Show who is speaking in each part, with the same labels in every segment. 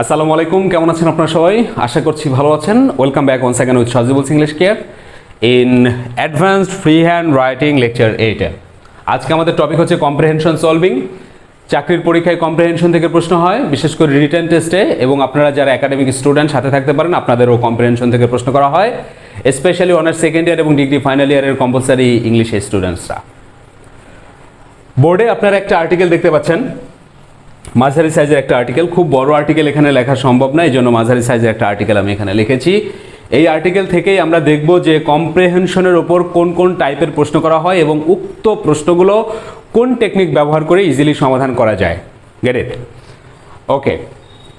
Speaker 1: আসসালামু আলাইকুম, কেমন আছেন আপনারা সবাই? আশা করছি ভালো আছেন। Welcome back once again with Sajibul's English care in advanced free hand writing lecture 8 এ। আজকে আমাদের টপিক হচ্ছে কম্প্রিহেনশন সলভিং। চাকরির পরীক্ষায় কম্প্রিহেনশন থেকে প্রশ্ন হয়, বিশেষ করে রিটেন টেস্টে, এবং আপনারা যারা একাডেমিক স্টুডেন্ট সাথে থাকতে পারেন আপনাদেরও কম্প্রিহেনশন থেকে প্রশ্ন করা হয়, স্পেশালি অনার্স সেকেন্ড ইয়ার এবং ডিগ্রি ফাইনাল ইয়ারের কম্পালসারি ইংলিশ স্টুডেন্টসরা। বোর্ডে আপনারা একটা আর্টিকেল দেখতে পাচ্ছেন, মাঝারি সাইজের একটা আর্টিকেল। খুব বড় আর্টিকেল এখানে লেখা সম্ভব না, এই জন্য মাঝারি সাইজের একটা আর্টিকেল আমি এখানে লিখেছি। এই আর্টিকেল থেকেই আমরা দেখব যে কম্প্রিহেনশনের ওপর কোন কোন টাইপের প্রশ্ন করা হয় এবং উক্ত প্রশ্নগুলো কোন টেকনিক ব্যবহার করে ইজিলি সমাধান করা যায়। Get it? ওকে,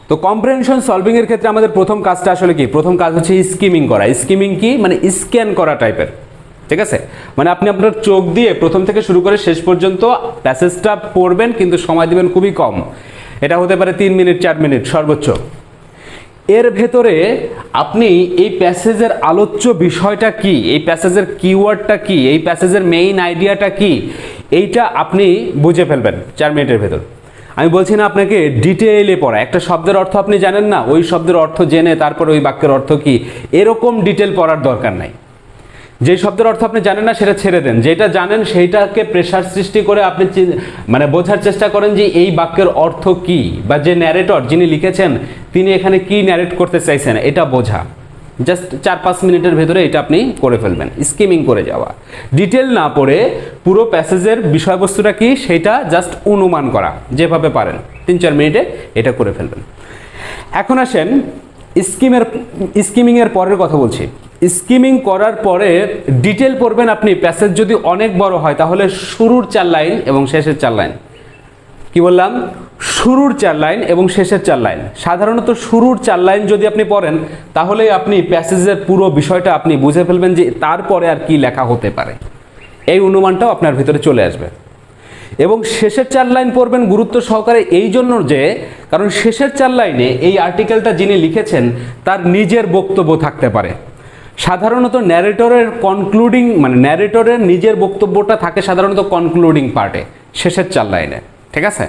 Speaker 1: তো কম্প্রিহেনশন সলভিং এর ক্ষেত্রে আমাদের প্রথম কাজটা আসলে কি? প্রথম কাজ হচ্ছে স্কিমিং করা। স্কিমিং কি? মানে স্ক্যান করা টাইপের, ঠিক আছে? মানে আপনি আপনার চোখ দিয়ে প্রথম থেকে শুরু করে শেষ পর্যন্ত প্যাসেজটা পড়বেন, কিন্তু সময় দিবেন খুবই কম। এটা হতে পারে 3 মিনিট 4 মিনিট সর্বোচ্চ। এর ভেতরে আপনি এই প্যাসেজের আলোচ্য বিষয়টা কি, এই প্যাসেজের কিওয়ার্ডটা কি, এই প্যাসেজের মেইন আইডিয়াটা কি, এইটা আপনি বুঝে ফেলবেন 4 মিনিটের ভেতর। আমি বলছি না আপনাকে ডিটেইলে পড়া। একটা শব্দের অর্থ আপনি জানেন না, ওই শব্দের অর্থ জেনে তারপর ওই বাক্যের অর্থ কি, এরকম ডিটেল পড়ার দরকার নাই। যে শব্দের অর্থ আপনি জানেন না সেটা ছেড়ে দেন, যেটা জানেন সেইটাকে প্রেশার সৃষ্টি করে আপনি মানে বোঝার চেষ্টা করেন যে এই বাক্যের অর্থ কি, বা যে ন্যারেটর যিনি লিখেছেন তিনি এখানে কি ন্যারেট করতে চাইছেন এটা বোঝা। জাস্ট 4-5 মিনিটের ভেতরে এটা আপনি করে ফেলবেন, স্কিমিং করে যাওয়া। ডিটেল না পড়ে পুরো প্যাসেজের বিষয়বস্তুটা কি সেটা জাস্ট অনুমান করা, যেভাবে পারেন 3-4 মিনিটে এটা করে ফেলবেন। এখন আসেন স্কিমিংয়ের পরের কথা বলছি। স্কিমিং করার পরে ডিটেল পড়বেন আপনি। প্যাসেজ যদি অনেক বড় হয় তাহলে শুরুর 4 লাইন এবং শেষের 4 লাইন। কি বললাম? শুরুর 4 লাইন এবং শেষের 4 লাইন। সাধারণত শুরুর 4 লাইন যদি আপনি পড়েন তাহলে আপনি প্যাসেজের পুরো বিষয়টা আপনি বুঝে ফেলবেন যে তারপরে আর কি লেখা হতে পারে, এই অনুমানটাও আপনার ভিতরে চলে আসবে। এবং শেষের 4 লাইন পড়বেন গুরুত্ব সহকারে, এই জন্য যে কারণ শেষের 4 লাইনে এই আর্টিকেলটা যিনি লিখেছেন তার নিজের বক্তব্য থাকতে পারে। সাধারণত ন্যারেটরের কনক্লুডিং মানে ন্যারেটরের নিজের বক্তব্যটা থাকে সাধারণত কনক্লুডিং পার্টে, শেষের 4 লাইনে, ঠিক আছে?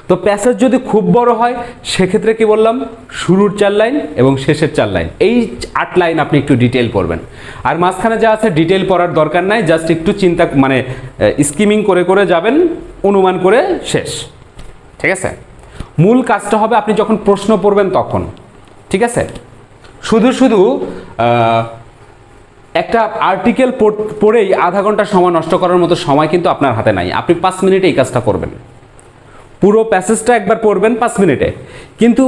Speaker 1: তো প্যাসেজ যদি খুব বড় হয় সেক্ষেত্রে কি বললাম, শুরুর 4 লাইন এবং শেষের 4 লাইন, এই 8 লাইন আপনি একটু ডিটেল পড়বেন। আর মাঝখানে যা আছে ডিটেল পড়ার দরকার নাই, জাস্ট একটু চিন্তা মানে স্কিমিং করে করে যাবেন, অনুমান করে শেষ, ঠিক আছে? মূল কাজটা হবে আপনি যখন প্রশ্ন পড়বেন তখন, ঠিক আছে? শুধু শুধু একটা আর্টিকেল পড়েই আধা ঘন্টা সময় নষ্ট করার মতো সময় কিন্তু আপনার হাতে নাই। আপনি 5 মিনিটে এই কাজটা করবেন। পুরো প্যাসেজটা একবার পড়বেন 5 মিনিটে, কিন্তু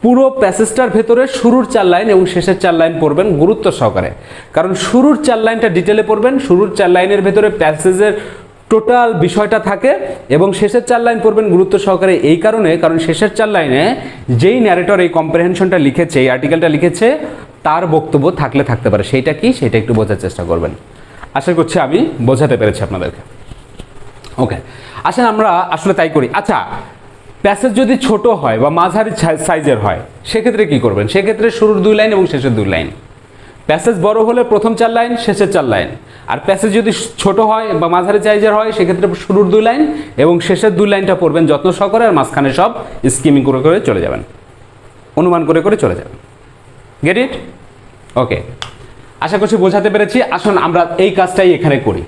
Speaker 1: পুরো প্যাসেজটার ভেতরে শুরুর 4 লাইন এবং শেষের 4 লাইন পড়বেন গুরুত্ব সহকারে। কারণ শুরুর 4 লাইনটা ডিটেলে পড়বেন, শুরুর 4 লাইনের ভেতরে প্যাসেজের টোটাল বিষয়টা থাকে, এবং শেষের 4 লাইন পড়বেন গুরুত্ব সহকারে এই কারণে, কারণ শেষের 4 লাইনে যেই ন্যারেটর এই কম্প্রিহেনশনটা লিখেছে, এই আর্টিকেলটা লিখেছে, তার বক্তব্য থাকতে পারে। সেইটা কি সেটা একটু বোঝার চেষ্টা করবেন। আশা করছি আমি বোঝাতে পেরেছি আপনাদেরকে। ওকে, আসেন আমরা আসলে তাই করি। আচ্ছা, প্যাসেজ যদি ছোট হয় বা মাঝারি সাইজের হয় সেক্ষেত্রে কি করবেন? সেক্ষেত্রে শুরুর 2 লাইন এবং শেষের 2 লাইন। প্যাসেজ বড় হলে প্রথম 4 লাইন, শেষের 4 লাইন। আর প্যাসেজ যদি ছোট হয় বা মাঝারি সাইজের হয় সেক্ষেত্রে শুরুর 2 লাইন এবং শেষের 2 লাইনটা পড়বেন যত্ন সহকারে, আর মাঝখানে সব স্কিমিং করে করে চলে যাবেন, অনুমান করে করে চলে যাবেন। Get it? ওকে, আশা করছি বোঝাতে পেরেছি। আসুন আমরা এই কাজটাই এখানে করি।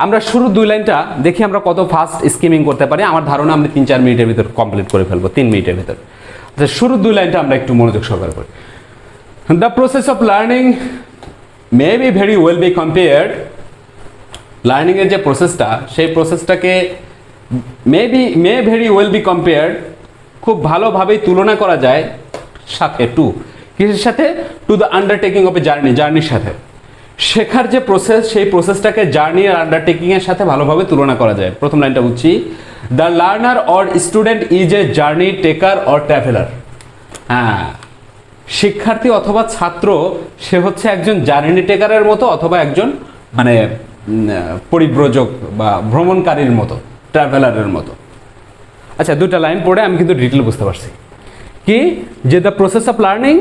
Speaker 1: আমরা শুরুর 2 লাইনটা দেখি আমরা কত ফাস্ট স্কিমিং করতে পারি। আমার ধারণা আমরা 3-4 মিনিটের ভিতর কমপ্লিট করে ফেলবো, 3 মিনিটের ভিতর। আচ্ছা, শুরুর 2 লাইনটা আমরা একটু মনোযোগ সহকারে করি। The process of learning may be very well be compared. Learning এর যে প্রসেসটা, সেই প্রসেসটাকে may very well be compared, খুব ভালোভাবেই তুলনা করা যায় সাথে কিসের সাথে? টু দ্য আন্ডারটেকিং অফ এ জার্নির সাথে। শেখার যে প্রসেস, সেই প্রসেসটাকে জার্নি আর আন্ডারটেকিং এর সাথে ভালোভাবে তুলনা করা যায়। প্রথম লাইনটা বুঝছি, the learner or student is a journey taker or traveller. হ্যাঁ, শিক্ষার্থী অথবা ছাত্র সে হচ্ছে একজন জার্নি টেকারের মতো অথবা একজন মানে পরিব্রজক বা ভ্রমণকারীর মতো, ট্রাভেলারের মতো। আচ্ছা, 2টা লাইন পড়ে আমি কিন্তু ডিটেল বুঝতে পারছি কি, যে দ্য প্রসেস অফ লার্নিং,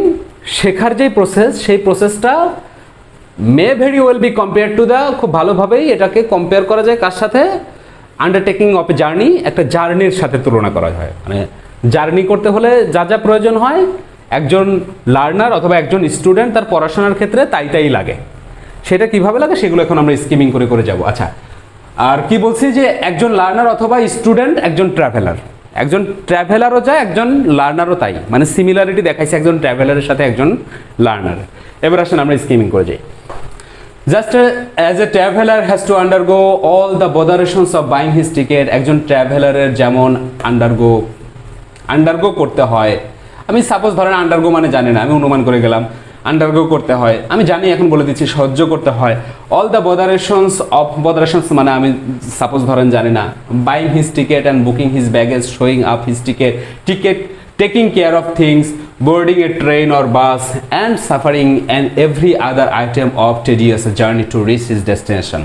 Speaker 1: শেখার যে প্রসেস, সেই প্রসেসটা may very well be compare to the, খুব ভালোভাবেই এটাকে কম্পেয়ার করা যায় কার সাথে? আন্ডারটেকিং অফ এ জার্নি, একটা জার্নির সাথে তুলনা করা হয়। মানে জার্নি করতে হলে যা যা প্রয়োজন হয় একজন লার্নার অথবা একজন স্টুডেন্ট তার পড়াশোনার ক্ষেত্রে তাই লাগে। সেটা কিভাবে লাগে সেগুলো এখন আমরা স্কিমিং করে করে যাব। আচ্ছা, আর কি বলছি যে একজন লার্নার অথবা স্টুডেন্ট একজন ট্রাভেলার, একজন ট্রাভেলারও যায় একজন লার্নারও তাই, মানে সিমিলারিটি দেখাইছে একজন ট্রাভেলারের সাথে একজন লার্নার। এবার আসেন আমরা স্কিমিং করে যাই। Just as a traveller has to undergo all the botherations of buying his ticket, একজন ট্রাভেলারের যেমন আন্ডারগো করতে হয়, আমি সাপোজ ধরেন আন্ডারগো মানে জানি না, আমি অনুমান করে গেলাম আন্ডারগো করতে হয়, আমি জানি এখন বলে দিচ্ছি সহ্য করতে হয়। অল দ্য বদারেশনস মানে আমি সাপোজ ধরেন জানি না, buying his ticket and booking his baggage, showing up his ticket, taking care of things, boarding a train or bus, and suffering and every other item of tedious journey to reach his destination.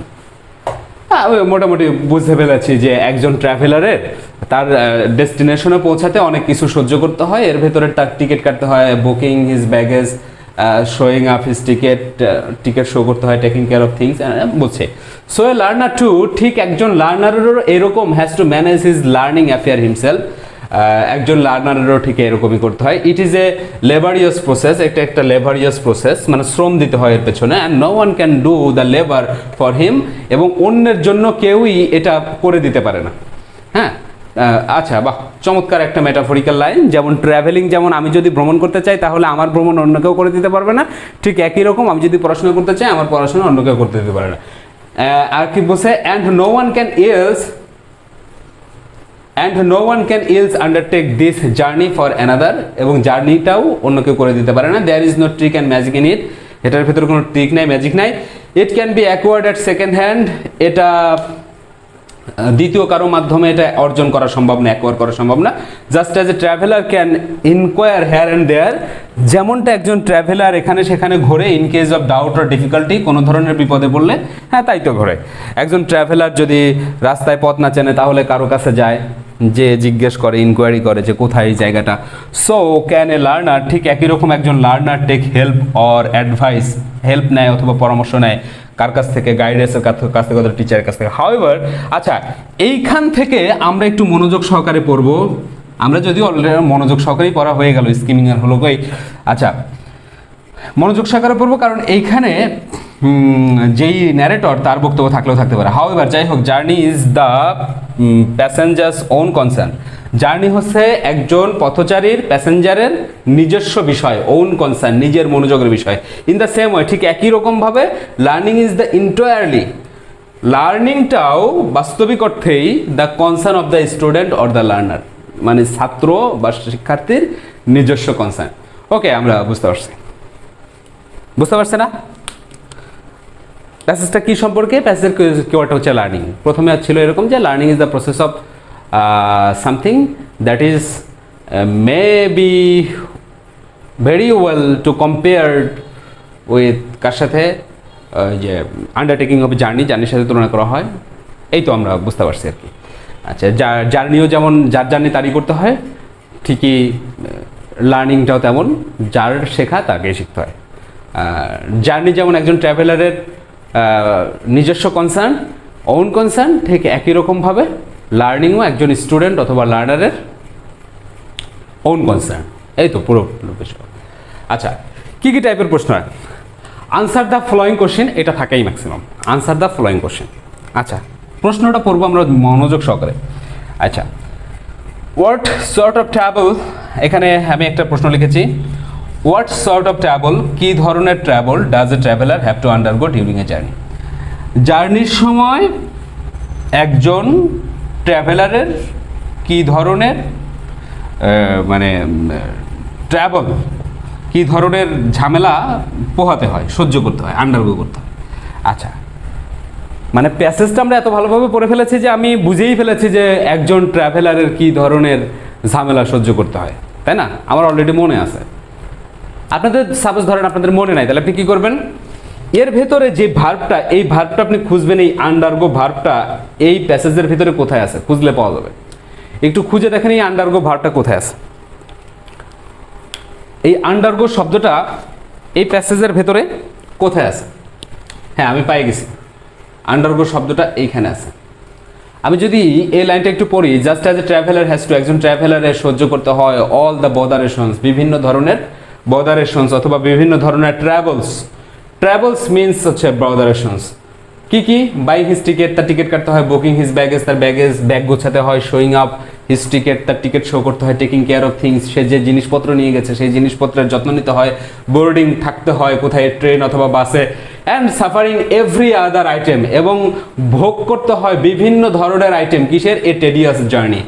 Speaker 1: মোটামুটি বুঝতে পেরেছি যে একজন ট্রাভেলারের তার ডেস্টিনেশনে পৌঁছাতে অনেক কিছু সহ্য করতে হয়, এর ভেতরে তার টিকিট কাটতে হয়, booking his baggage, showing up his ticket show করতে হয়, টেকিং কেয়ার অফ থিংস বলছে। সো এ লার্নার টু, ঠিক একজন লার্নারেরও এরকম has to manage his learning affair himself, একজন লার্নারেরও ঠিক এরকমই করতে হয়। ইট ইজ এ লেবারিয়াস প্রসেস, একটা লেবারিয়াস প্রসেস, মানে শ্রম দিতে হয় এর পেছনে। And no one can do the labour for him, এবং অন্যের জন্য কেউই এটা করে দিতে পারে না। হ্যাঁ, আচ্ছা, বাহ, চমৎকার একটা মেটাফরিক্যাল লাইন। যেমন ট্রাভেলিং, যেমন আমি যদি ভ্রমণ করতে চাই তাহলে আমার ভ্রমণ অন্য কেউ করে দিতে পারবে না, ঠিক একই রকম আমি যদি পড়াশোনা করতে চাই আমার পড়াশোনা অন্য কেউ করতে দিতে পারে না। আর কি বলছে, and no one can else undertake this journey for another, এবং জার্নিটাও অন্য কেউ করে দিতে পারে না। There is no trick and magic in it, এটার ভিতরে কোনো ট্রিক নাই, ম্যাজিক নাই। It can be acquired at second hand, এটা দ্বিতীয় কারো মাধ্যমে এটা অর্জন করা সম্ভব না, অ্যাকোয়ার করা সম্ভব না। Just as a traveller can enquire here and there, যেমনটা একজন ট্রাভেলার এখানে সেখানে ঘোরে in case of doubt or difficulty, কোনো ধরনের বিপদে পড়লে, হ্যাঁ তাই তো ঘোরে। একজন ট্রাভেলার যদি রাস্তায় পথ না চেনে তাহলে কারো কাছে যায়, যে জিজ্ঞেস করে, ইনকোয়ারি করে যে কোথায় এই জায়গাটা। সো ক্যান এ লার্নার, ঠিক একই রকম একজন learner take help or advice, help নেয় অথবা পরামর্শ নেয় কার কাছ থেকে, গাইডেন্সের কাছ থেকে অথবা টিচারের কাছ থেকে। হাউএভার, আচ্ছা, এইখান থেকে আমরা একটু মনোযোগ সহকারে পড়বো। আমরা যদিও অলরেডি মনোযোগ সহকারেই পড়া হয়ে গেল, স্কিমিং এর হলো কই। আচ্ছা, মনোযোগ সহকারে পড়বো কারণ এইখানে যেই ন্যারেটর তার বক্তব্য থাকলেও থাকতে পারে। হাউএভার, যাই হোক, journey is the passenger's own concern, journey হচ্ছে একজন পথচারীর, প্যাসেঞ্জারের নিজস্ব বিষয়, ওন কনসার্ন, নিজের মনোযোগের বিষয়। ইন দ্য সেম ওয়ে, ঠিক একই রকমভাবে লার্নিং ইজ দ্য ইন্টায়ারলি, লার্নিংটাও বাস্তবিক অর্থেই the concern of the student or the learner, মানে ছাত্র বা শিক্ষার্থীর নিজস্ব কনসার্ন। ওকে, আমরা বুঝতে পারছি না প্যাসেজটা কি সম্পর্কে? প্যাসেজের কিওয়ার্ডটা হচ্ছে লার্নিং। প্রথমে ছিল এরকম যে learning is the process of something that is may be very well to compared with কার সাথে, যে আন্ডারটেকিং অফ জার্নির সাথে তুলনা করা হয়। এই তো আমরা বুঝতে পারছি আর কি। আচ্ছা, জার্নিও যেমন যার জার্নি তারই করতে হয়, ঠিকই লার্নিংটাও তেমন যার শেখা তাকেই শিখতে হয়। জার্নি যেমন একজন ট্রাভেলারের নিজস্ব কনসার্ন, ওন কনসার্ন, ঠিক একই রকমভাবে লার্নিংও একজন স্টুডেন্ট অথবা লার্নারের ওন কনসার্ন। এই তো পুরো বিষয়। আচ্ছা, কী কী টাইপের প্রশ্ন হয়? আনসার দ্য ফলোয়িং কোশ্চেন, এটা থাকেই maximum, answer the following question. আচ্ছা, প্রশ্নটা পড়বো আমরা মনোযোগ সহকারে। আচ্ছা, হোয়াট সর্ট অফ ট্রাভেল, এখানে আমি একটা প্রশ্ন লিখেছি, হোয়াট সর্ট অফ ট্রাভেল, কী ধরনের travel does a traveller have to undergo during a journey, জার্নির সময় একজন ট্রাভেলারের কী ধরনের মানে ট্রাভেল, কী ধরনের ঝামেলা পোহাতে হয়, সহ্য করতে হয়, আন্ডারগো করতে হয়। আচ্ছা, মানে প্যাসেজটা আমরা এত ভালোভাবে পড়ে ফেলেছি যে আমি বুঝেই ফেলেছি যে একজন ট্রাভেলারের কী ধরনের ঝামেলা সহ্য করতে হয়, তাই না? আমার অলরেডি মনে আছে। আপনাদের সাপোজ ধরেন আপনাদের মনে নাই, তাহলে আপনি কী করবেন? এর ভেতরে যে ভার্বটা, এই ভার্বটা আপনি খুঁজবেন, এই আন্ডারগো ভার্বটা এই প্যাসেজের ভিতরে কোথায় আছে, খুঁজলে পাওয়া যাবে। একটু খুঁজে দেখেন এই আন্ডারগো ভার্বটা কোথায় আছে। এই আন্ডারগো শব্দটা এই প্যাসেজের ভেতরে কোথায় আছে? হ্যাঁ, আমি পাই গেছি, আন্ডারগো শব্দটা এইখানে আছে। আমি যদি এই লাইনটা একটু পড়ি, just as a traveller has two, একজন ট্রাভেলারের সহ্য করতে হয় অল দ্য বদারেশনস, বিভিন্ন ধরনের বদারেশনস অথবা বিভিন্ন ধরনের ট্রাভেলস মিনস হচ্ছে বদারেশনস। কি কি? বাইং হিজ টিকেট, তার টিকিট কাটতে হয়, বুকিং হিজ ব্যাগেজ, তার ব্যাগ গোছাতে হয়, শোয়িং আপ হিজ টিকেট, তার টিকিট শো করতে হয়, টেকিং কেয়ার অফ থিংস, সে যে জিনিসপত্র নিয়ে গেছে সেই জিনিসপত্রের যত্ন নিতে হয়, বোর্ডিং থাকতে হয় কোথায়, ট্রেন অথবা বাসে, and suffering every other item, এবং ভোগ করতে হয় বিভিন্ন ধরনের আইটেম। কিসের? এ টেডিয়াস জার্নি,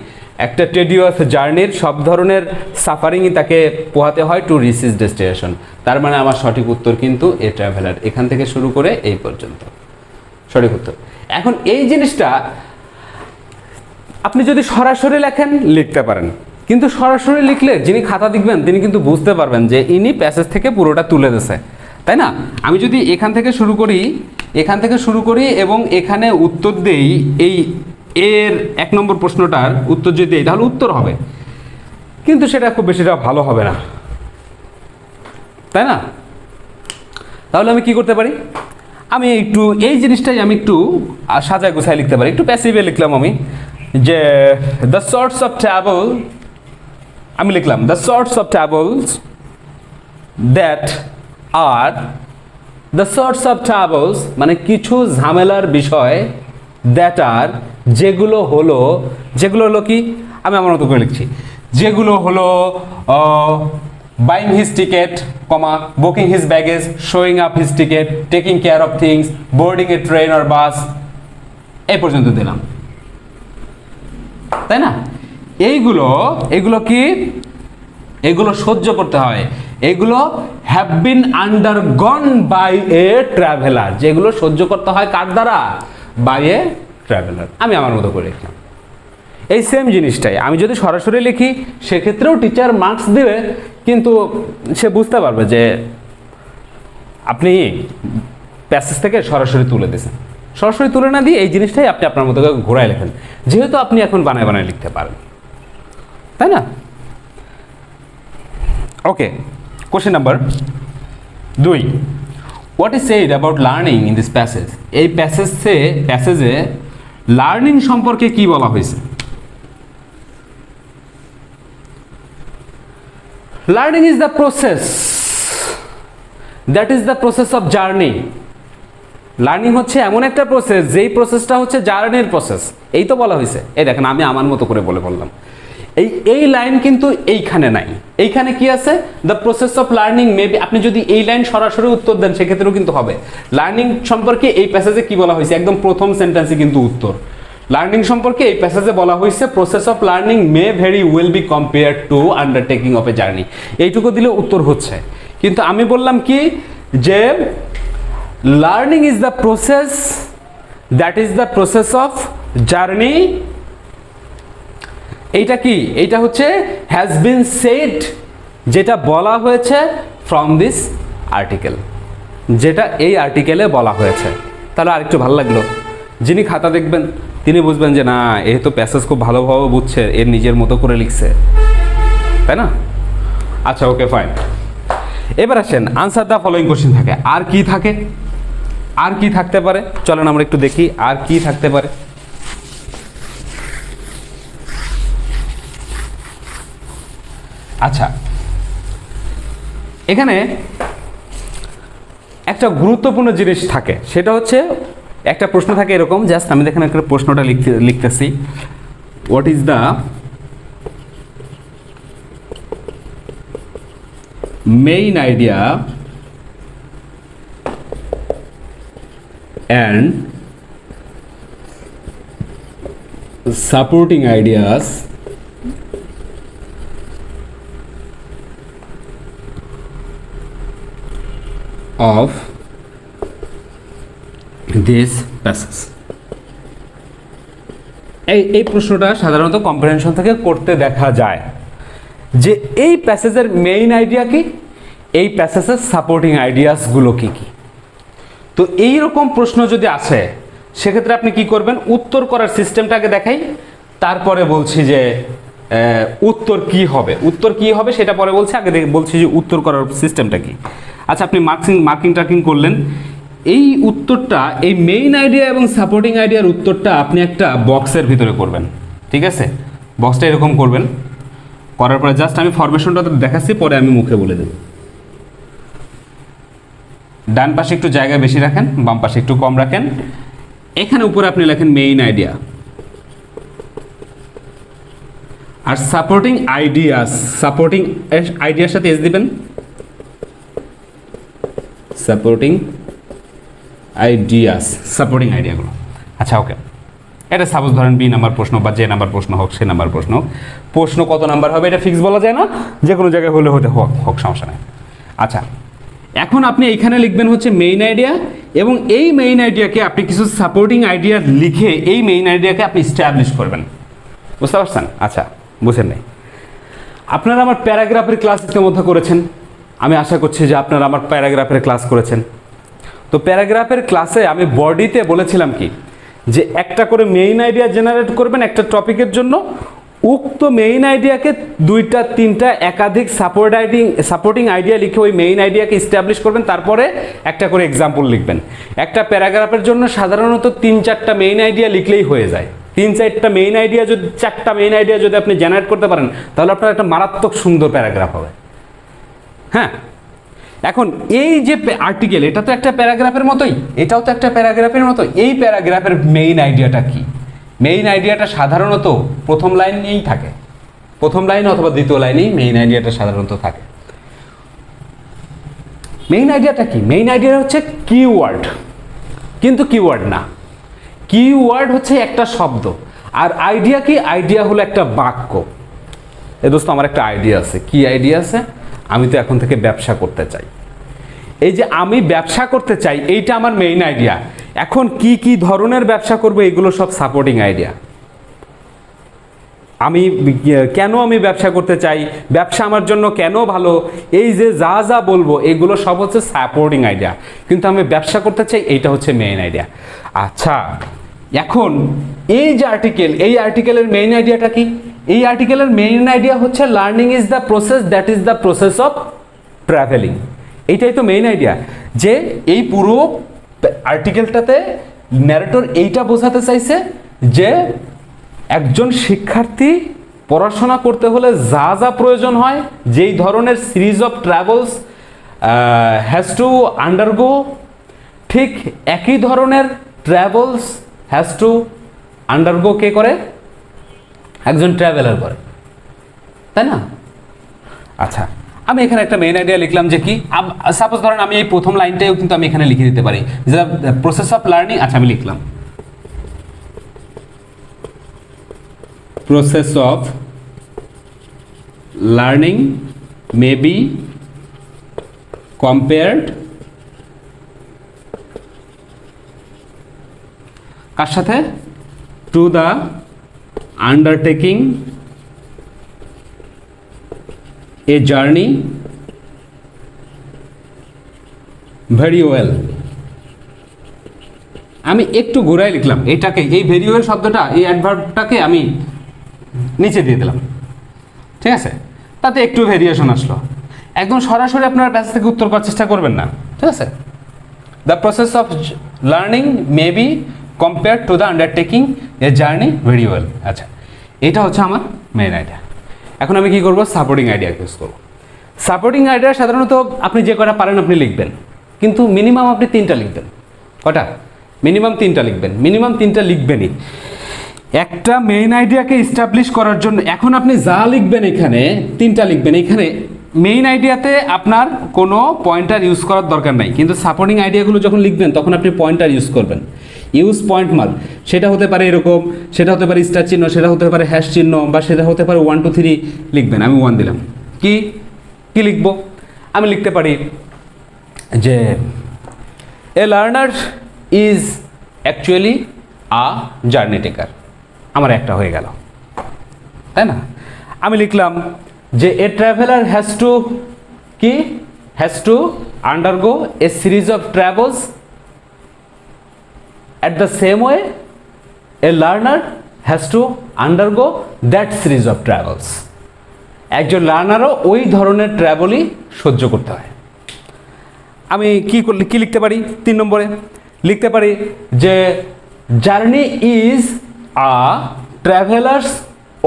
Speaker 1: একটা টেডিয়াস জার্নির সব ধরনের সাফারিংই তাকে পোহাতে হয় টু রিচ হিজ ডেস্টিনেশন। তার মানে আমার সঠিক উত্তর কিন্তু এ ট্রাভেলার, এখান থেকে শুরু করে এই পর্যন্ত সঠিক উত্তর। এখন এই জিনিসটা আপনি যদি সরাসরি লেখেন লিখতে পারেন, কিন্তু সরাসরি লিখলে যিনি খাতা দেখবেন তিনি কিন্তু বুঝতে পারবেন যে ইনি প্যাসেজ থেকে পুরোটা তুলে দিয়েছে, তাই না? আমি যদি এখান থেকে শুরু করি এবং এখানে উত্তর দেই, এই এর 1 নম্বর প্রশ্নটার উত্তর যদি দেই তাহলে উত্তর হবে, কিন্তু সেটা খুব বেশিটা ভালো হবে না, তাই না? তাহলে আমি কি করতে পারি? আমি একটু এই জিনিসটাই আমি একটু সাজায় গুছায় লিখতে পারি। একটু প্যাসিভে লিখলাম আমি, যে দ্য সর্টস অফ ট্রাভেল, আমি লিখলাম the sorts of travels that are, the sorts of travels মানে কিছু ঝামেলার বিষয়, দ্যাট আর যেগুলো হলো কি, আমি আমার মতো করে লিখছি, যেগুলো হলো buying his ticket, booking his baggage, showing up his ticket, taking care of things, boarding a train or bus, এই পর্যন্ত দিলাম, তাই না? এইগুলো কি? এগুলো সহ্য করতে হয়, এগুলো have been undergone by a traveller, যেগুলো সহ্য করতে হয় কার দ্বারা? By a traveller. আমি আমার মতো করে লিখলাম। এই সেম জিনিসটাই আমি যদি সরাসরি লিখি সেক্ষেত্রেও টিচার মার্কস দিবে, কিন্তু সে বুঝতে পারবে যে আপনি প্যাসেজ থেকে সরাসরি তুলে দিয়েছেন। সরাসরি তুলে না দিয়ে এই জিনিসটাই আপনি আপনার মতো করে ঘোরায় লেখেন, যেহেতু আপনি এখন বানায় লিখতে পারেন, তাই না? Okay, question number 2, what is said about learning in this passage? এই প্যাসেজে লার্নিং সম্পর্কে কি বলা হয়েছে? Learning is the process, that is the process of journey. Learning হচ্ছে এমন একটা প্রসেস, যেই প্রসেসটা হচ্ছে জার্নির প্রসেস, এই তো বলা হয়েছে। এই দেখেন আমি আমার মতো করে বললাম, এই লাইন কিন্তু এইখানে নাই। এইখানে কি আছে? The process of learning maybe, আপনি যদি এই লাইন সরাসরি উত্তর দেন সেক্ষেত্রেও কিন্তু হবে। লার্নিং সম্পর্কে এই প্যাসেজে কি বলা হয়েছে? একদম প্রথম সেন্টেন্সে কিন্তু উত্তর। লার্নিং সম্পর্কে এই প্যাসেজে বলা হয়েছে process of learning May very will be compared two undertaking of a journey, এইটুকু দিলে উত্তর হচ্ছে। কিন্তু আমি বললাম কি, যে learning is the process, that is the process of journey. এইটা কি? এইটা হচ্ছে হ্যাজ বিন সেড, যেটা বলা হয়েছে ফ্রম দিস আর্টিকেল, যেটা এই আর্টিকেলে বলা হয়েছে। তাহলে আরেকটু ভালো লাগলো, যিনি খাতা দেখবেন তিনি বুঝবেন যে না, এ তো প্যাসেজ খুব ভালোভাবে বুঝছে, এর নিজের মতো করে লিখছে, তাই না? আচ্ছা, ওকে, ফাইন। এবার আসেন আনসার দ্য ফলোইং কোশ্চেন থাকে। আর কি থাকে? আর কি থাকতে পারে? চলেন আমরা একটু দেখি আর কি থাকতে পারে। আচ্ছা, এখানে একটা গুরুত্বপূর্ণ জিনিস থাকে, সেটা হচ্ছে একটা প্রশ্ন থাকে এরকম, জাস্ট আমি দেখেন একটা প্রশ্নটা লিখতেছি, what is the main idea and supporting ideas of this passage? এই প্রশ্নটা সাধারণত কম্প্রিহেনশন থেকে করতে দেখা যায়, যে এই প্যাসেজের মেইন আইডিয়া কি, এই প্যাসেজের সাপোর্টিং আইডিয়াসগুলো কি কি। তো এই রকম প্রশ্ন যদি আসে সেক্ষেত্রে আপনি কি করবেন? উত্তর করার সিস্টেমটাকে দেখাই, তারপরে বলছি যে উত্তর কি হবে সেটা পরে বলছি, আগে বলছি যে উত্তর করার সিস্টেমটা কি। আচ্ছা, আপনি মার্কিং টার্কিং করলেন, এই উত্তরটা, এই মেইন আইডিয়া এবং সাপোর্টিং আইডিয়ার উত্তরটা আপনি একটা বক্সের ভিতরে করবেন, ঠিক আছে? বক্সটা এরকম করবেন, করার পরে জাস্ট আমি ফরমেশনটা দেখাচ্ছি, পরে আমি মুখে বলে দেব। ডান পাশে একটু জায়গা বেশি রাখেন, বাম পাশে একটু কম রাখেন। এখানে উপরে আপনি লেখেন মেইন আইডিয়া, আর সাপোর্টিং আইডিয়াস, সাপোর্টিং আইডিয়ার সাথে এস দিবেন, সাপোর্টিং আইডিয়াস, সাপোর্টিং আইডিয়াগুলো। আচ্ছা ওকে, এটা সাপোজ ধরেন বি নাম্বার প্রশ্ন বা যে নাম্বার প্রশ্ন হোক, সে নাম্বার প্রশ্ন হোক, প্রশ্ন কত নাম্বার হবে এটা ফিক্স বলা যায় না, যে কোনো জায়গায় হলে হতে হোক সমস্যা নেই। আচ্ছা, এখন আপনি এইখানে লিখবেন হচ্ছে মেইন আইডিয়া, এবং এই মেইন আইডিয়াকে আপনি কিছু সাপোর্টিং আইডিয়া লিখে এই মেইন আইডিয়াকে আপনি স্ট্যাবলিশ করবেন, বুঝতে পারছেন? আচ্ছা, বুঝেন নাই? আপনারা আমার প্যারাগ্রাফের ক্লাস ইতিমধ্যে করেছেন, আমি আশা করছি যে আপনারা আমার প্যারাগ্রাফের ক্লাস করেছেন। তো প্যারাগ্রাফের ক্লাসে আমি বডিতে বলেছিলাম কি, যে একটা করে মেইন আইডিয়া জেনারেট করবেন একটা টপিকের জন্য, উক্ত মেইন আইডিয়াকে দুইটা তিনটা একাধিক সাপোর্টিং আইডিয়া লিখে ওই মেইন আইডিয়াকে স্ট্যাবলিশ করবেন, তারপরে একটা করে এক্সাম্পল লিখবেন। একটা প্যারাগ্রাফের জন্য সাধারণত 3-4টা মেইন আইডিয়া লিখলেই হয়ে যায়। 3-4টা মেইন আইডিয়া যদি, 4টা মেইন আইডিয়া যদি আপনি জেনারেট করতে পারেন, তাহলে আপনার একটা মারাত্মক সুন্দর প্যারাগ্রাফ হবে। হ্যাঁ, এখন এই যে আর্টিকেল, এটা তো একটা প্যারাগ্রাফের মতোই, এটাও তো একটা প্যারাগ্রাফের মতো। এই প্যারাগ্রাফের মেইন আইডিয়াটা কি? মেইন আইডিয়াটা সাধারণত প্রথম লাইনেই থাকে, প্রথম লাইন অথবা দ্বিতীয় লাইনেই মেইন আইডিয়াটা সাধারণত থাকে। মেইন আইডিয়াটা কি? মেইন আইডিয়া হচ্ছে কিওয়ার্ড, কিন্তু কিওয়ার্ড না, কিওয়ার্ড হচ্ছে একটা শব্দ, আর আইডিয়া কি? আইডিয়া হলো একটা বাক্য। এ দোস্ত, আমার একটা আইডিয়া আছে। কি আইডিয়া আছে? আমি তো এখন থেকে ব্যবসা করতে চাই। এই যে আমি ব্যবসা করতে চাই, এইটা আমার মেইন আইডিয়া। এখন কি কি ধরনের ব্যবসা করব, এগুলো সব সাপোর্টিং আইডিয়া। আমি কেন আমি ব্যবসা করতে চাই, ব্যবসা আমার জন্য কেন ভালো, এই যে যা যা বলবো এগুলো সব হচ্ছে সাপোর্টিং আইডিয়া, কিন্তু আমি ব্যবসা করতে চাই, এইটা হচ্ছে মেইন আইডিয়া। আচ্ছা, এখন এই যে আর্টিকেল, এই আর্টিকেলের মেইন আইডিয়াটা কি? এই আর্টিকেলের মেইন আইডিয়া হচ্ছে learning is the process that is the process of travelling. এইটাই তো মেইন আইডিয়া, যে এই পুরো আর্টিকেলটাতে ন্যারেটর এইটা বোঝাতে চাইছে যে একজন শিক্ষার্থী পড়াশোনা করতে হলে যা যা প্রয়োজন হয়, যেই ধরনের series of travels has to undergo, ঠিক একই ধরনের ট্রাভেলস হ্যাজ টু আন্ডারগো কে করে? একজন ট্রাভেলার করে, তাই না? আচ্ছা, আমি এখানে একটা মেইন আইডিয়া লিখলাম যে কি, সাপোজ ধরেন আমি এই প্রথম লাইনটাও কিন্তু আমি এখানে লিখে দিতে পারি, যে প্রসেস অফ লার্নিং। আচ্ছা, আমি লিখলাম process of learning may be compared কার সাথে? To the undertaking a journey very well. আমি একটু ঘুরাই লিখলাম এটাকে, এই ভেরি ওয়েল শব্দটা, এই অ্যাডভার্বটাকে আমি নিচে দিয়ে দিলাম, ঠিক আছে? তাতে একটু ভেরিয়েশন আসলো। একদম সরাসরি আপনারা প্যাসেজ থেকে উত্তর করার চেষ্টা করবেন না, ঠিক আছে? The process of learning may B compare to the undertaking a journey very well. আচ্ছা, এটা হচ্ছে আমার মেইন আইডিয়া। এখন আমি কি করব? সাপোর্টিং আইডিয়া ইউজ করব। সাপোর্টিং আইডিয়া সাধারণত আপনি যে কটা পারেন আপনি লিখবেন, কিন্তু মিনিমাম আপনি 3টা লিখবেন। কটা? মিনিমাম 3টা লিখবেন, মিনিমাম 3টা লিখবেনই একটা মেইন আইডিয়াকে এস্টাবলিশ করার জন্য। এখন আপনি যা লিখবেন এখানে 3টা লিখবেন। এখানে মেইন আইডিয়াতে আপনার কোনো পয়েন্টার ইউজ করার দরকার নাই, কিন্তু সাপোর্টিং আইডিয়াগুলো যখন লিখবেন তখন আপনি পয়েন্টার ইউজ করবেন। ইউজ পয়েন্ট মার্ক, সেটা হতে পারে এরকম, সেটা হতে পারে স্টার চিহ্ন, সেটা হতে পারে হ্যাশ চিহ্ন, বা সেটা হতে পারে 1 2 3 লিখবেন। আমি 1 দিলাম। কি কি লিখব? আমি লিখতে পারি যে a learner is actually a journey taker. আমার একটা হয়ে গেল, তাই না? আমি লিখলাম যে এ ট্রাভেলার হ্যাজ টু কি, has to undergo a series of travels at the same way a learner has to undergo that series of travels. একজন লার্নারও ওই ধরনের ট্রাভেলই সহ্য করতে হয়। আমি কি লিখতে পারি 3 নম্বরে লিখতে পারি যে journey is a traveller's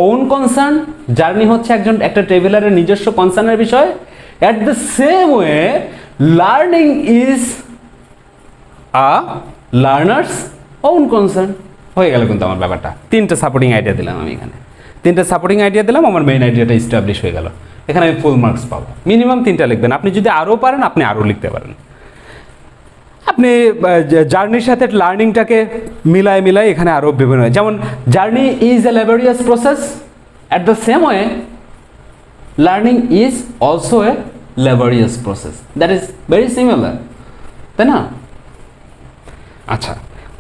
Speaker 1: own concern. Journey হচ্ছে একটা ট্রাভেলারের নিজস্ব কনসার্নের বিষয়। At the same way learning is a learner's own concern. হয়ে গেল কিন্তু আমার ব্যাপারটা। 3টে সাপোর্টিং আইডিয়া দিলাম আমি এখানে, 3টে সাপোর্টিং আইডিয়া দিলাম, আমার মেইন আইডিয়াটা এস্টাবলিশ হয়ে গেল। এখানে আমি ফুল মার্কস পাবো। মিনিমাম 3টা লিখবেন। আপনি যদি আরও পারেন আপনি আরও লিখতে পারেন। আপনি জার্নির সাথে লার্নিংটাকে মিলায় এখানে আরও বিভিন্ন, যেমন journey is a laborious process, at the same way learning is also a laborious process, that is very similar, তাই না? আচ্ছা,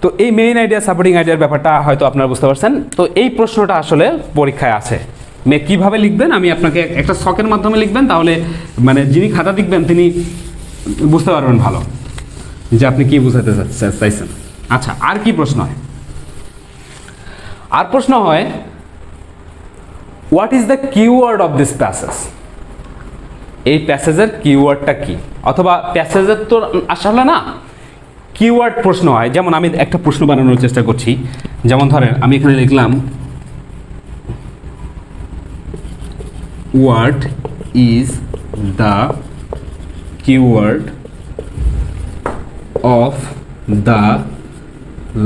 Speaker 1: তো এই মেইন আইডিয়া সাপোর্টিং আইডিয়ার ব্যাপারটা হয়তো আপনারা বুঝতে পারছেন। তো এই প্রশ্নটা আসলে পরীক্ষায় আছে। কীভাবে লিখবেন আমি আপনাকে একটা ছকের মাধ্যমে লিখবেন, তাহলে মানে যিনি খাতা দেখবেন তিনি বুঝতে পারবেন ভালো যে আপনি কি বোঝাতে চাইছেন। আচ্ছা, আর কি প্রশ্ন হয়? আর প্রশ্ন হয় what is the keyword of this passage. এই প্যাসেজের কিওয়ার্ডটা কি? অথবা প্যাসেজের তো আসলে না, কিওয়ার্ড প্রশ্ন হয়। যেমন আমি একটা প্রশ্ন বানানোর চেষ্টা করছি। যেমন ধরেন আমি এখানে লিখলাম what is the keyword of the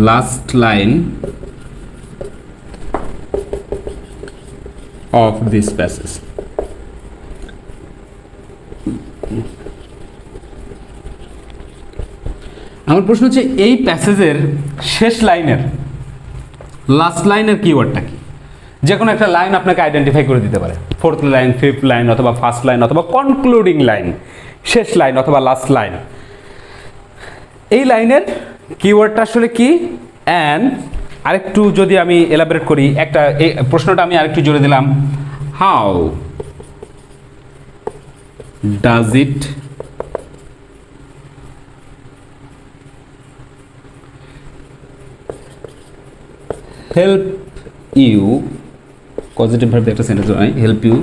Speaker 1: last line of this passage. আমার প্রশ্ন হচ্ছে এই প্যাসেজের শেষ লাইনের, লাস্ট লাইনের কিওয়ার্ডটা কি? যে কোনো একটা লাইন আপনাকে আইডেন্টিফাই করে দিতে পারে। 4th লাইন, 5th লাইন, অথবা ফার্স্ট লাইন, অথবা কনক্লুডিং লাইন, শেষ লাইন অথবা লাস্ট লাইন। এই লাইনের কিওয়ার্ডটা আসলে কি? অ্যান্ড আরেকটু যদি আমি এলাবোরেট করি, এই প্রশ্নটা আমি আরেকটু জোরে দিলাম, how does it help you, positive verb একটা সেন্টেন্স হয়, help you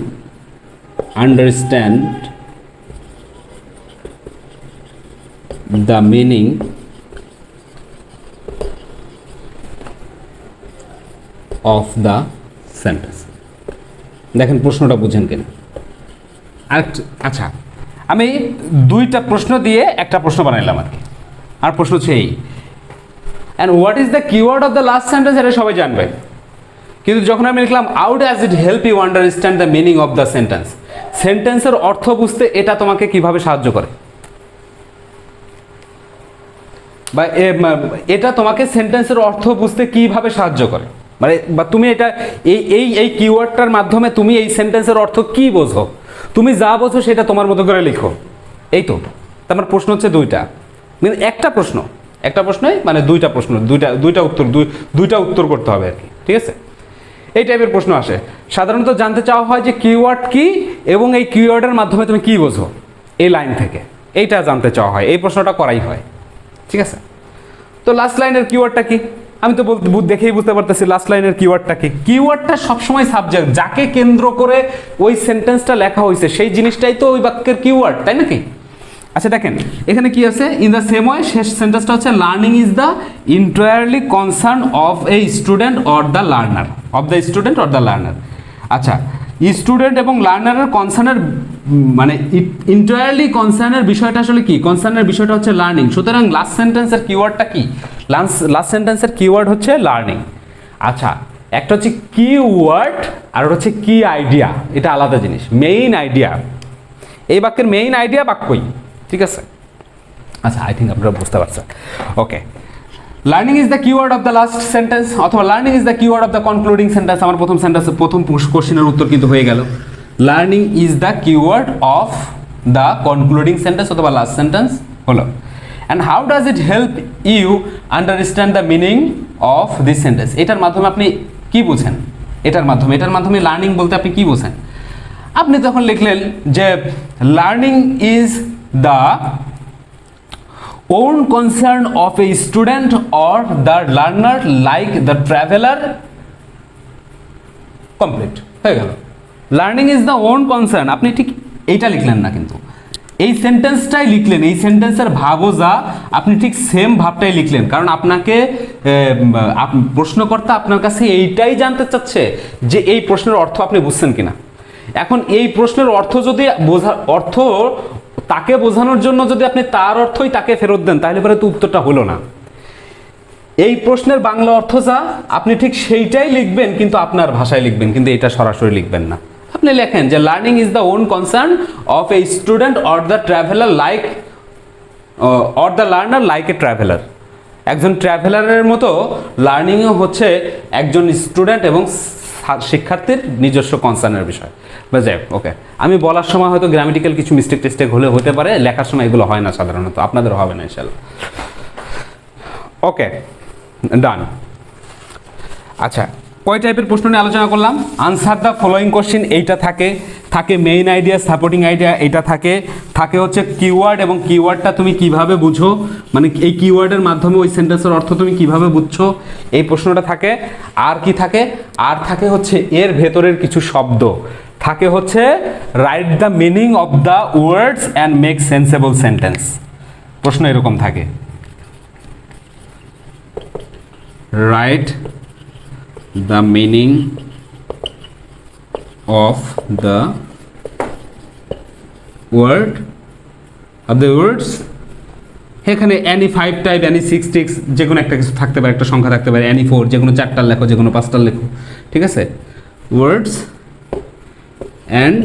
Speaker 1: understand the meaning of the sentence. দেখেন প্রশ্নটা বুঝেন কিনা। আচ্ছা, আমি 2টা প্রশ্ন দিয়ে একটা প্রশ্ন বানাইলাম আর কি। আর প্রশ্ন হচ্ছে এই, and what is the keyword of the last sentence, এটা সবাই জানবে। কিন্তু যখন আমি লিখলাম how does it help you understand the meaning of the sentence, সেন্টেন্সের অর্থ বুঝতে এটা তোমাকে কিভাবে সাহায্য করে, বা এটা তোমাকে সেন্টেন্সের অর্থ বুঝতে কিভাবে সাহায্য করে, মানে বা তুমি এটা এই কিওয়ার্ডটার মাধ্যমে তুমি এই সেন্টেন্সের অর্থ কি বোঝো, তুমি যা বোঝো সেটা তোমার মতো করে লিখো। এই তো তোমার প্রশ্ন হচ্ছে 2টা, মানে একটা প্রশ্নই মানে 2টা প্রশ্ন, দুইটা উত্তর করতে হবে আর কি, ঠিক আছে? এই টাইপের প্রশ্ন আসে। সাধারণত জানতে চাওয়া হয় যে কিওয়ার্ড কি এবং এই কিওয়ার্ডের মাধ্যমে তুমি কি বোঝো এই লাইন থেকে, এইটা জানতে চাওয়া হয়, এই প্রশ্নটা করাই হয়, ঠিক আছে? তো লাস্ট লাইনের কিওয়ার্ডটা কি? আমি তো দেখেই বুঝতে পারতেছি লাস্ট লাইনের কিওয়ার্ডটা কি। কিওয়ার্ডটা সবসময় সাবজেক্ট, যাকে কেন্দ্র করে ওই সেন্টেন্সটা লেখা হয়েছে সেই জিনিসটাই তো ওই বাক্যের কিওয়ার্ড, তাই নাকি? আচ্ছা দেখেন এখানে কি আছে, ইন দ্য সেম ওয়ে, শেষ সেন্টেন্সটা হচ্ছে learning is the entirely concern of a student or the learner, আচ্ছা, স্টুডেন্ট এবং লার্নারের কনসার্নের মানে এন্টায়ারলি কনসার্নের বিষয়টা আসলে কি? কনসার্নের বিষয়টা হচ্ছে লার্নিং। সুতরাং লাস্ট সেন্টেন্সের কিওয়ার্ডটা কি? লাস্ট সেন্টেন্সের কিওয়ার্ড হচ্ছে লার্নিং। আচ্ছা, একটা হচ্ছে কিওয়ার্ড আর হচ্ছে কি আইডিয়া, এটা আলাদা জিনিস। মেইন আইডিয়া, এই বাক্যের মেইন আইডিয়া বাক্যই, ঠিক আছে? আচ্ছা, আই থিঙ্ক আপনারা বুঝতে পারছেন। Okay, learning is the keyword of the last sentence, অথবা learning is the keyword of the concluding sentence. আমার প্রথম কোশ্চেনের উত্তর কিন্তু হয়ে গেল। Learning is the keyword of the concluding sentence অথবা লাস্ট সেন্টেন্স হলো। And how does it help you understand the meaning of this sentence, এটার মাধ্যমে আপনি কি বুঝেন? এটার মাধ্যমে লার্নিং বলতে আপনি কি বোঝেন? আপনি তখন লিখলেন যে learning is the own concern of a student or the learner like the traveler, complete হয়ে গেল। Learning is the own concern, আপনি ঠিক এইটা লিখলেন না, কিন্তু এই সেন্টেন্সটাই লিখলেন, এই সেন্টেন্সের ভাবও যা, আপনি ঠিক সেম ভাবটাই লিখলেন, কারণ আপনাকে প্রশ্নকর্তা আপনার কাছে এইটাই জানতে চাচ্ছে যে এই প্রশ্নের অর্থ আপনি বুঝছেন কিনা। এখন এই প্রশ্নের অর্থ যদি অর্থ তাকে বোঝানোর জন্য যদি আপনি তার অর্থই তাকে ফেরত দেন, তাহলে পরে তো উত্তরটা হলো না। এই প্রশ্নের বাংলা অর্থ যা, আপনি ঠিক সেইটাই লিখবেন, কিন্তু আপনার ভাষায় লিখবেন, কিন্তু এটা সরাসরি লিখবেন না। আপনি লেখেন যে learning is the own concern of a student or the traveller like or the learner like a traveller. একজন ট্রাভেলারের মতো লার্নিংও হচ্ছে একজন স্টুডেন্ট এবং শিক্ষার্থীর নিজস্ব কনসার্নের বিষয়। বা যাই হোক, ওকে, আমি বলার সময় হয়তো গ্রামেটিক্যাল কিছু মিস্টেক টেস্টেক হলে হতে পারে, লেখার সময় এগুলো হয় না সাধারণত, আপনাদের হবে না ইনশাল্লাহ। ওকে, ডান। আচ্ছা, কয় টাইপের প্রশ্ন নিয়ে আলোচনা করলাম? আনসার দ্য ফলোয়িং কোশ্চেন এইটা থাকে, থাকে মেইন আইডিয়া, সাপোর্টিং আইডিয়া এইটা থাকে, থাকে হচ্ছে কিওয়ার্ড, এবং কিওয়ার্ডটা তুমি কিভাবে বুঝো, মানে এই কিওয়ার্ডের মাধ্যমে ওই সেন্টেন্সের অর্থ তুমি কিভাবে বুঝছো, এই প্রশ্নটা থাকে। আর কি থাকে? আর থাকে হচ্ছে এর ভেতরের কিছু শব্দ থাকে, হচ্ছে write the meaning of the words and make sensible sentence. প্রশ্ন এরকম থাকে, right the meaning of the word of the words। এখানে any 5 টাইপ, any 6 টিক্স, যে কোনো একটা কিছু থাকতে পারে, একটা সংখ্যা থাকতে পারে, any 4, যে কোনো 4টার লেখো, যে কোনো 5টার লেখো, ঠিক আছে। words and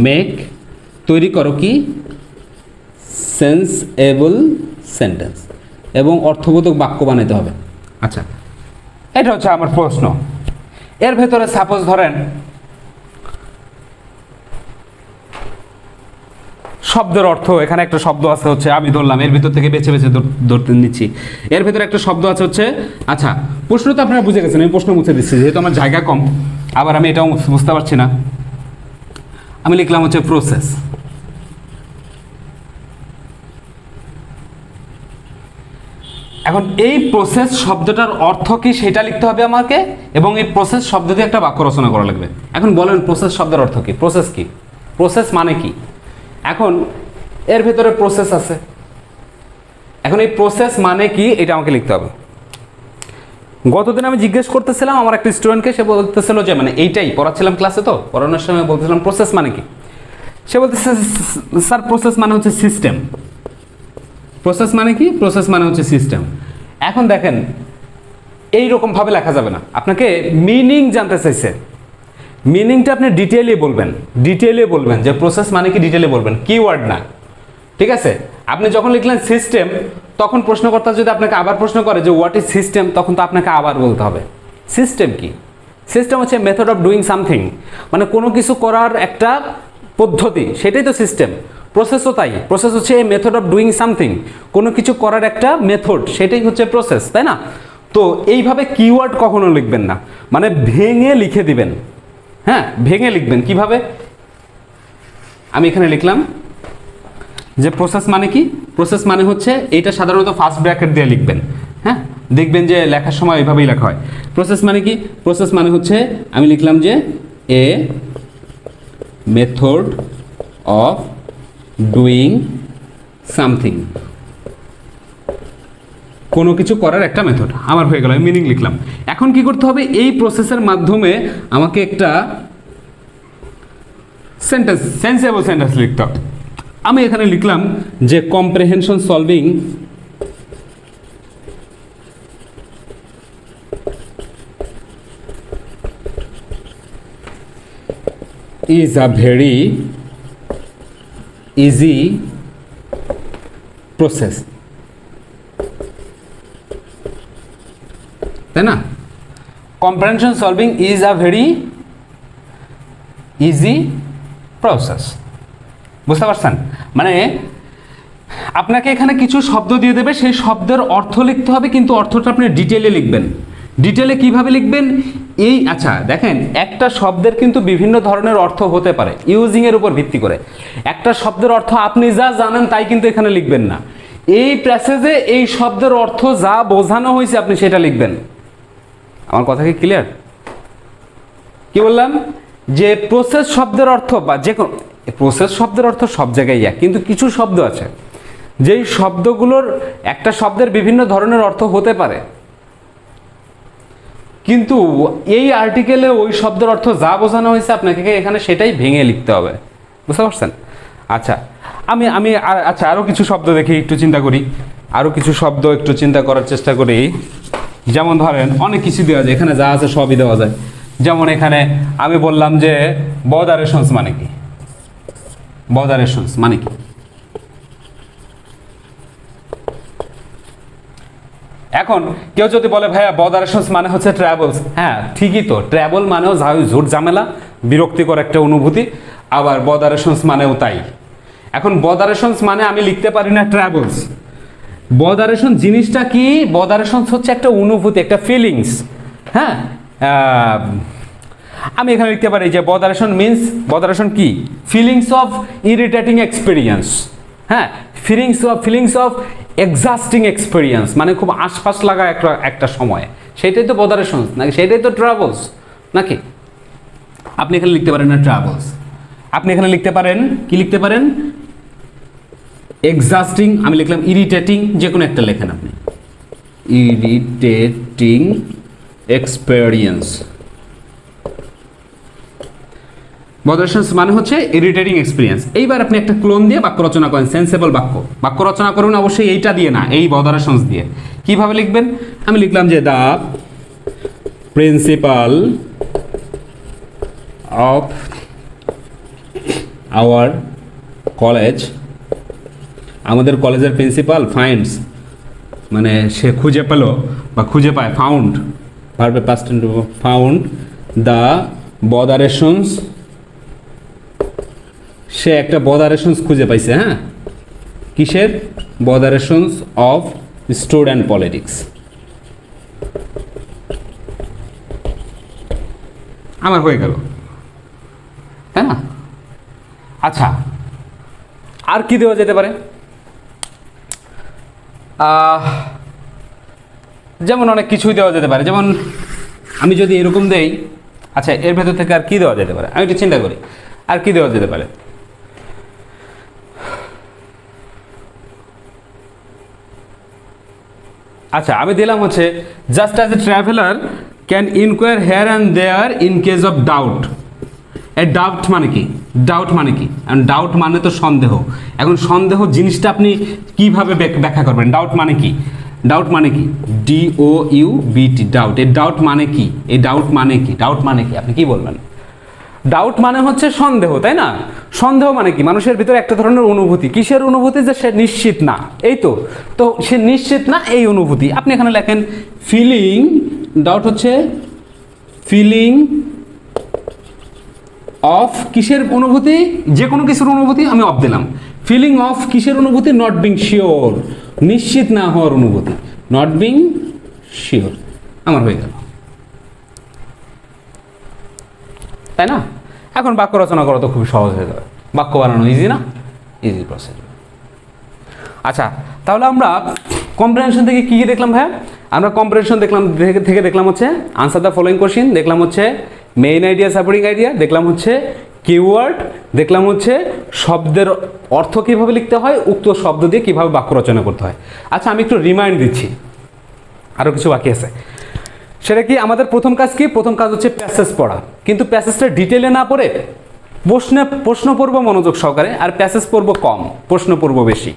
Speaker 1: make, তৈরি করো কি, সেন্সেবল সেন্টেন্স, এবং অর্থবোধক বাক্য বানাইতে হবে। আচ্ছা, এটা হচ্ছে আমার প্রশ্ন। এর ভেতরে সাপোজ ধরেন শব্দের অর্থ, এখানে একটা শব্দ আছে হচ্ছে, আমি ধরলাম এর ভিতর থেকে বেছে বেছে ধরতে নিচ্ছি, এর ভেতরে একটা শব্দ আছে হচ্ছে, আচ্ছা প্রশ্ন তো আপনারা বুঝে গেছেন, আমি প্রশ্ন মুছে দিচ্ছি যেহেতু আমার জায়গা কম, আবার আমি এটাও বুঝতে পারছি না। আমি লিখলাম হচ্ছে প্রসেস। এখন এই প্রসেস শব্দটার অর্থ কি সেটা লিখতে হবে আমাকে, এবং এই প্রসেস শব্দ দিয়ে একটা বাক্য রচনা করা লাগবে। এখন বলেন প্রসেস শব্দের অর্থ কি, প্রসেস কি, প্রসেস মানে কি? এখন এর ভেতরে প্রসেস আছে, এখন এই প্রসেস মানে কি এটা আমাকে লিখতে হবে। গতদিন আমি জিজ্ঞেস করতেছিলাম আমার একটা স্টুডেন্টকে, সে বলতেছিল যে মানে এইটাই পড়াচ্ছিলাম ক্লাসে, তো পড়ানোর সময় বলতেছিলাম প্রসেস মানে কি, সে বলতেছে স্যার প্রসেস মানে হচ্ছে সিস্টেম। প্রসেস মানে কি? প্রসেস মানে হচ্ছে সিস্টেম। এখন দেখেন এইরকমভাবে লেখা যাবে না, আপনাকে মিনিং জানতে চাইছে, মিনিংটা আপনি ডিটেইলে বলবেন যে প্রসেস মানে কি, ডিটেইলে বলবেন, কিওয়ার্ড না, ঠিক আছে। আপনি যখন লিখলেন সিস্টেম, তখন প্রশ্নকর্তা যদি আপনাকে আবার প্রশ্ন করে যে হোয়াট ইজ সিস্টেম, তখন তো আপনাকে আবার বলতে হবে সিস্টেম কি। সিস্টেম হচ্ছে মেথড অফ ডুইং সামথিং, মানে কোনো কিছু করার একটা পদ্ধতি, সেটাই তো সিস্টেম। প্রসেসও তাই, প্রসেস হচ্ছে এই মেথড অফ ডুইং সামথিং, কোনো কিছু করার একটা মেথড, সেটাই হচ্ছে প্রসেস, তাই না? তো এইভাবে কিওয়ার্ড কখনো লিখবেন না, মানে ভেঙে লিখে দিবেন। হ্যাঁ, ভেঙে লিখবেন কিভাবে? আমি এখানে লিখলাম যে প্রসেস মানে কি, প্রসেস মানে হচ্ছে, এইটা সাধারণত ফার্স্ট ব্র্যাকেট দিয়ে লিখবেন। হ্যাঁ, দেখবেন যে লেখার সময় এইভাবেই লেখা হয়। প্রসেস মানে কি? প্রসেস মানে হচ্ছে, আমি লিখলাম যে এ মেথড অফ ডুইং সামথিং, কোনো কিছু করার একটা মেথড। আমার হয়ে গেল, আমি মিনিং লিখলাম। এখন কি করতে হবে? এই প্রসেসের মাধ্যমে আমাকে একটা সেন্টেন্স, সেন্সেবল সেন্টেন্স লিখতে হবে। আমি এখানে লিখলাম যে comprehension solving is a very easy process, তাই না? comprehension solving is a very easy process, বুঝতে পারছেন? মানে আপনাকে এখানে কিছু শব্দ দিয়ে দেবে, সেই শব্দের অর্থ লিখতে হবে, কিন্তু অর্থটা আপনি ডিটেলে লিখবেন। ডিটেলে কিভাবে লিখবেন? এই আচ্ছা দেখেন, একটা শব্দের কিন্তু বিভিন্ন ধরনের অর্থ হতে পারে ইউজিং এর উপর ভিত্তি করে। একটা শব্দের অর্থ আপনি যা জানেন তাই কিন্তু এখানে লিখবেন না, এই প্যাসেজে এই শব্দের অর্থ যা বোঝানো হয়েছে আপনি সেটা লিখবেন। আমার কথা কি ক্লিয়ার? কি বললাম? যে প্রসেস শব্দের অর্থ বা যে কোনো প্রসেস শব্দের অর্থ সব জায়গায় এক, কিন্তু কিছু শব্দ আছে যেই শব্দগুলোর একটা শব্দের বিভিন্ন ধরনের অর্থ হতে পারে, কিন্তু এই আর্টিকেলে ওই শব্দের অর্থ যা বোঝানো হয়েছে আপনাকে এখানে সেটাই ভেঙে লিখতে হবে। বুঝতে পারছেন? আচ্ছা, আমি আমি আচ্ছা আরও কিছু শব্দ দেখি, একটু চিন্তা করি, আরও কিছু শব্দ একটু চিন্তা করার চেষ্টা করি। যেমন ধরেন অনেক কিছু দেওয়া যায়, এখানে যা আছে সবই দেওয়া যায়। যেমন এখানে আমি বললাম যে বদারেশনস মানে কি, বদারেশনস মানে কি? এখন কেউ যদি বলে ভাইয়া বদারেশনস মানে হচ্ছে ট্রাভেলস, হ্যাঁ ঠিকই তো, ট্রাভেল মানেও ঝুট ঝামেলা, বিরক্তিকর একটা অনুভূতি, আবার বদারেশনস মানেও তাই। এখন বদারেশনস মানে আমি লিখতে পারি না ট্রাভেলস। বদারেশন জিনিসটা কি? বদারেশনস হচ্ছে একটা অনুভূতি, একটা ফিলিংস। হ্যাঁ, আমি এখানে লিখতে পারি যে বদারেশন মিন্স, বদারেশন কি? Feelings of irritating experience. হ্যাঁ, ফিলিংস অফ এক্সাস্টিং এক্সপিরিয়েন্স, মানে খুব আশপাশ লাগা একটা সময়, সেটাই তো বদারেশন নাকি? সেটাই তো ট্রাভেলস নাকি? আপনি এখানে লিখতে পারেন না ট্রাভেলস, আপনি এখানে লিখতে পারেন কি? লিখতে পারেন এক্সাস্টিং, আমি লিখলাম ইরিটেটিং, যে কোনো একটা লেখেন আপনি, ইরিটেটিং এক্সপিরিয়েন্স। বদারেশনস মানে হচ্ছে ইরিটেটিং এক্সপিরিয়েন্স। এইবার আপনি একটা ক্লোন দিয়ে বাক্য রচনা করেন, সেন্সেবল বাক্য রচনা করুন, অবশ্যই এইটা দিয়ে না, এই বদারেশনস দিয়ে। কিভাবে লিখবেন? আমি লিখলাম যে the principal of our college, আমাদের কলেজের প্রিন্সিপাল ফাইন্ডস, মানে সে খুঁজে পেল বা খুঁজে পায়, ফাউন্ড, ভার্বে past tense, found the botherations, সে একটা বদারেশনস খুঁজে পাইছে। হ্যাঁ, কিসের? Botherations of student politics. আমার হয়ে গেল, তাই না? আচ্ছা, আর কি দেওয়া যেতে পারে? যেমন অনেক কিছুই দেওয়া যেতে পারে। যেমন আমি যদি এরকম দেই, আচ্ছা এর ভেতর থেকে আর কি দেওয়া যেতে পারে? আমি একটু চিন্তা করি, আর কি দেওয়া যেতে পারে? আচ্ছা, আমি দিলাম হচ্ছে just as a traveller can enquire here and there in case of doubt. এই ডাউট মানে কি? ডাউট মানে কি? ডাউট মানে তো সন্দেহ। এখন সন্দেহ জিনিসটা আপনি কিভাবে ব্যাখ্যা করবেন? ডাউট মানে কি? ডাউট মানে কি? DOUBT, doubt. এই ডাউট মানে কি? এই ডাউট মানে কি? ডাউট মানে কি? আপনি কি বলবেন? ডাউট মানে হচ্ছে সন্দেহ, তাই না? সন্দেহ মানে কি? মানুষের ভিতরে একটা ধরনের অনুভূতি। কিসের অনুভূতি? যে সে নিশ্চিত না, এই তো। তো সে নিশ্চিত না, এই অনুভূতি। আপনি এখানে লেখেন ফিলিং, ডাউট হচ্ছে ফিলিং অফ কিসের অনুভূতি? যে কোনো কিছুর অনুভূতি, আমি অফ দিলাম। ফিলিং অফ কিসের অনুভূতি? নট বিং শিওর, নিশ্চিত না হওয়ার অনুভূতি, নট বিং শিওর। আমার হয়ে গেল, তাই না? এখন বাক্য রচনা করা তো খুবই সহজ হয়ে যাবে। বাক্য বানানো ইজি না? Easy process. আচ্ছা, তাহলে আমরা কম্প্রিহেনশন থেকে কী কী দেখলাম ভাইয়া? আমরা কম্প্রিহেনশন থেকে দেখলাম হচ্ছে আনসার দ্য ফলোইং কোশ্চেন, দেখলাম হচ্ছে মেইন আইডিয়া, সাপোর্টিং আইডিয়া, দেখলাম হচ্ছে কিওয়ার্ড, দেখলাম হচ্ছে শব্দের অর্থ কীভাবে লিখতে হয়, উক্ত শব্দ দিয়ে কীভাবে বাক্য রচনা করতে হয়। আচ্ছা, আমি একটু রিমাইন্ড দিচ্ছি, আরও কিছু বাকি আছে। সেটা কি? আমাদের প্রথম কাজ কি? প্রথম কাজ হচ্ছে প্যাসেজ পড়া, কিন্তু প্যাসেজটা ডিটেলে না পড়ে প্রশ্ন পড়ব মনোযোগ সহকারে, আর প্যাসেজ পড়ব কম, প্রশ্ন পড়ব বেশি।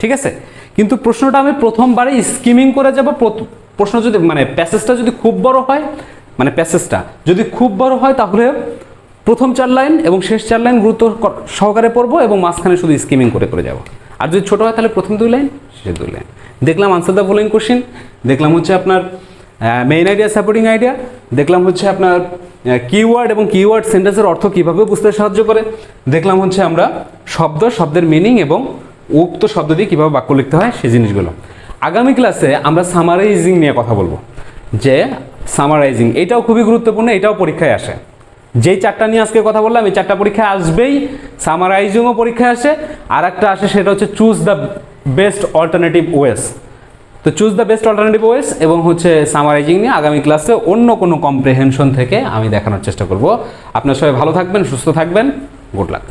Speaker 1: ঠিক আছে? কিন্তু প্রশ্নটা আমি প্রথমবারে স্কিমিং করে যাব। প্রশ্ন যদি মানে প্যাসেজটা যদি খুব বড় হয়, মানে প্যাসেজটা যদি খুব বড় হয়, তাহলে প্রথম 4 লাইন এবং শেষ 4 লাইন গুরুত্ব সহকারে পড়বো এবং মাঝখানে শুধু স্কিমিং করে যাব। আর যদি ছোটো হয় তাহলে প্রথম 2 লাইন, শেষ 2 লাইন। দেখলাম আনসার দ্য ফলোইং কোশ্চেন, দেখলাম হচ্ছে আপনার মেইন আইডিয়া, সাপোর্টিং আইডিয়া, দেখলাম হচ্ছে আপনার কিওয়ার্ড এবং কিওয়ার্ড সেন্টেন্সের অর্থ কীভাবে বুঝতে সাহায্য করে, দেখলাম হচ্ছে আমরা শব্দের মিনিং এবং উক্ত শব্দ দিয়ে কীভাবে বাক্য লিখতে হয় সেই জিনিসগুলো। আগামী ক্লাসে আমরা সামারাইজিং নিয়ে কথা বলবো, যে সামারাইজিং এটাও খুবই গুরুত্বপূর্ণ, এটাও পরীক্ষায় আসে। যেই 4টা নিয়ে আজকে কথা বললাম, এই 4টা পরীক্ষায় আসবেই। সামারাইজিংও পরীক্ষায় আসে, আর একটা আসে সেটা হচ্ছে চুজ দ্য বেস্ট অল্টারনেটিভ ওয়েস। তো চুজ দ্য বেস্ট অল্টারনেটিভ ওয়েস এবং হচ্ছে সামারাইজিং নিয়ে আগামী ক্লাসে অন্য কোনো কম্প্রিহেনশন থেকে আমি দেখানোর চেষ্টা করব। আপনারা সবাই ভালো থাকবেন, সুস্থ থাকবেন, গুড লাক।